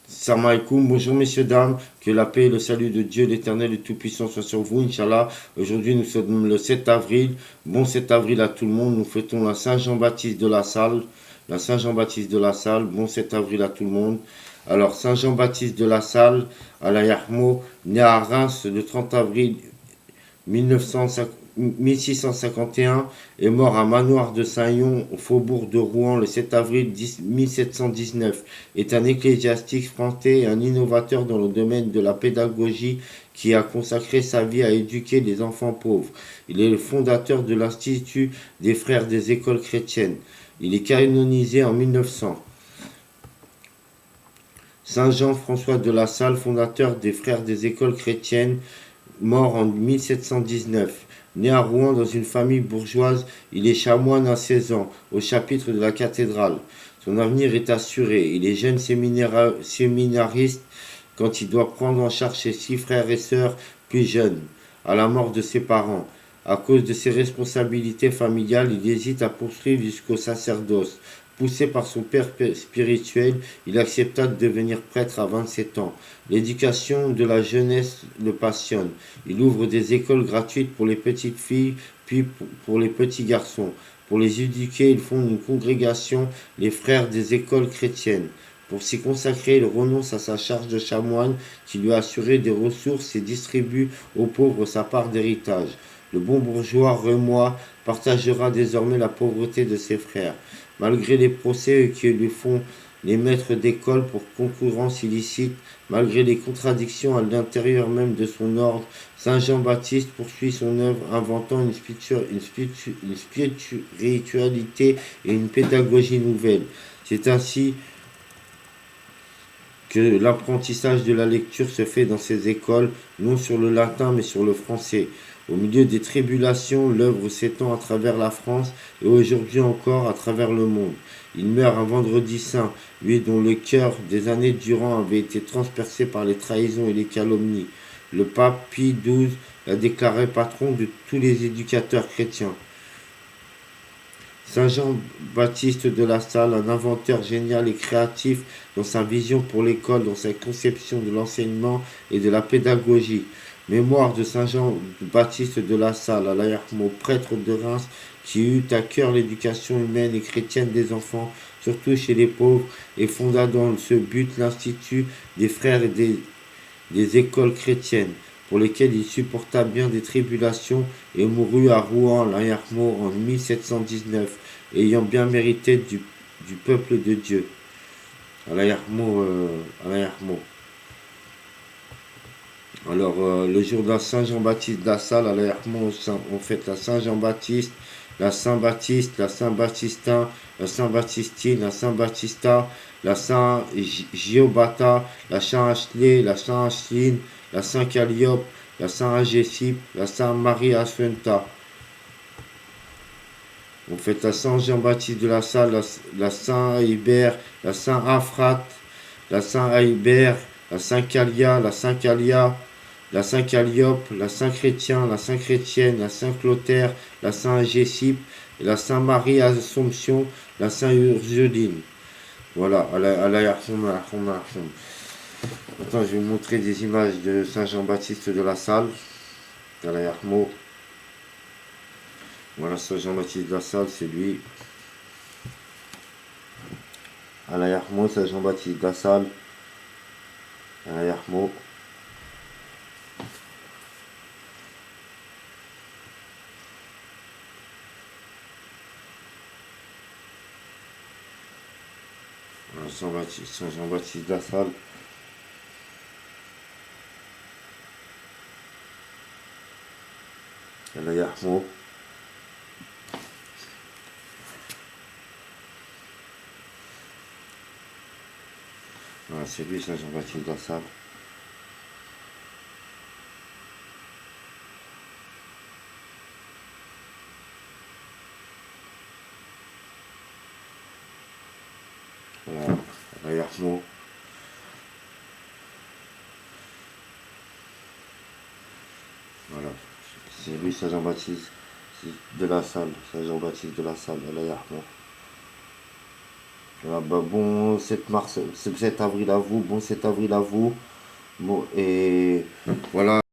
Salam alaikum, bonjour messieurs, dames, que la paix et le salut de Dieu l'éternel et tout-puissant soient sur vous, Inch'Allah. Aujourd'hui nous sommes le 7 avril, bon 7 avril à tout le monde, nous fêtons la Saint-Jean-Baptiste de la Salle, bon 7 avril à tout le monde. Alors Saint-Jean-Baptiste de la Salle, Allah Yahmo, né à Reims le 30 avril 1651 est mort à Manoir de Saint-Yon, au faubourg de Rouen, le 7 avril 1719. Est un ecclésiastique français et un innovateur dans le domaine de la pédagogie qui a consacré sa vie à éduquer les enfants pauvres. Il est le fondateur de l'Institut des Frères des Écoles chrétiennes. Il est canonisé en 1900. Saint Jean-François de la Salle, fondateur des Frères des Écoles chrétiennes, mort en 1719. Né à Rouen dans une famille bourgeoise, il est chanoine à 16 ans, au chapitre de la cathédrale. Son avenir est assuré. Il est jeune séminariste quand il doit prendre en charge ses 6 frères et sœurs plus jeunes, à la mort de ses parents. À cause de ses responsabilités familiales, il hésite à poursuivre jusqu'au sacerdoce. Poussé par son père spirituel, il accepta de devenir prêtre à 27 ans. L'éducation de la jeunesse le passionne. Il ouvre des écoles gratuites pour les petites filles, puis pour les petits garçons. Pour les éduquer, il fonde une congrégation, les Frères des Écoles chrétiennes. Pour s'y consacrer, il renonce à sa charge de chanoine qui lui assurait des ressources et distribue aux pauvres sa part d'héritage. Le bon bourgeois rémois partagera désormais la pauvreté de ses frères. Malgré les procès que lui font les maîtres d'école pour concurrence illicite, malgré les contradictions à l'intérieur même de son ordre, Saint Jean-Baptiste poursuit son œuvre inventant une spiritualité et une pédagogie nouvelle. C'est ainsi que l'apprentissage de la lecture se fait dans ces écoles, non sur le latin mais sur le français. Au milieu des tribulations, l'œuvre s'étend à travers la France et aujourd'hui encore à travers le monde. Il meurt un vendredi saint, lui dont le cœur des années durant avait été transpercé par les trahisons et les calomnies. Le pape Pie XII l'a déclaré patron de tous les éducateurs chrétiens. Saint Jean-Baptiste de la Salle, un inventeur génial et créatif dans sa vision pour l'école, dans sa conception de l'enseignement et de la pédagogie. Mémoire de Saint Jean-Baptiste de la Salle, Allah Yarmo, prêtre de Reims, qui eut à cœur l'éducation humaine et chrétienne des enfants, surtout chez les pauvres, et fonda dans ce but l'Institut des Frères et des Écoles chrétiennes, pour lesquels il supporta bien des tribulations et mourut à Rouen, l'Ayarmo, en 1719, ayant bien mérité du peuple de Dieu. L'Ayarmo, Alors, le jour de la Saint Jean-Baptiste de la Salle, à l'Ayarmo, on fête la Saint Jean-Baptiste, la Saint-Baptiste, la Saint-Baptistin, la Saint-Baptistine, la Saint-Baptista, la Saint-Giobata, la Saint-Achelet, la Saint-Acheline, la Saint-Calliope, la Saint-Agésipe, la Saint-Marie Assunta. On fête la Saint-Jean-Baptiste de la Salle, la Saint-Hébert, la Saint-Aphrate, la Saint-Hébert, la Saint-Calia, la Saint-Calia, la Saint-Calliope, la Saint-Chrétien, la Saint-Chrétienne, la Saint-Clotaire, la Saint-Agésipe, la Saint-Marie Assomption, la Saint-Ursuline. Voilà, Attends, je vais vous montrer des images de Saint Jean-Baptiste de la Salle. Voilà, Saint Jean-Baptiste de la Salle, c'est lui. Saint Jean-Baptiste de la Salle. Saint Jean-Baptiste de la Salle. Voilà, c'est lui, Saint Jean-Baptiste de la Salle. Voilà, Voilà, c'est lui, Saint Jean-Baptiste de la Salle. Saint Jean-Baptiste de la Salle, Voilà, bah, bon 7 mars, 7 avril à vous, bon 7 avril à vous. Bon, et voilà.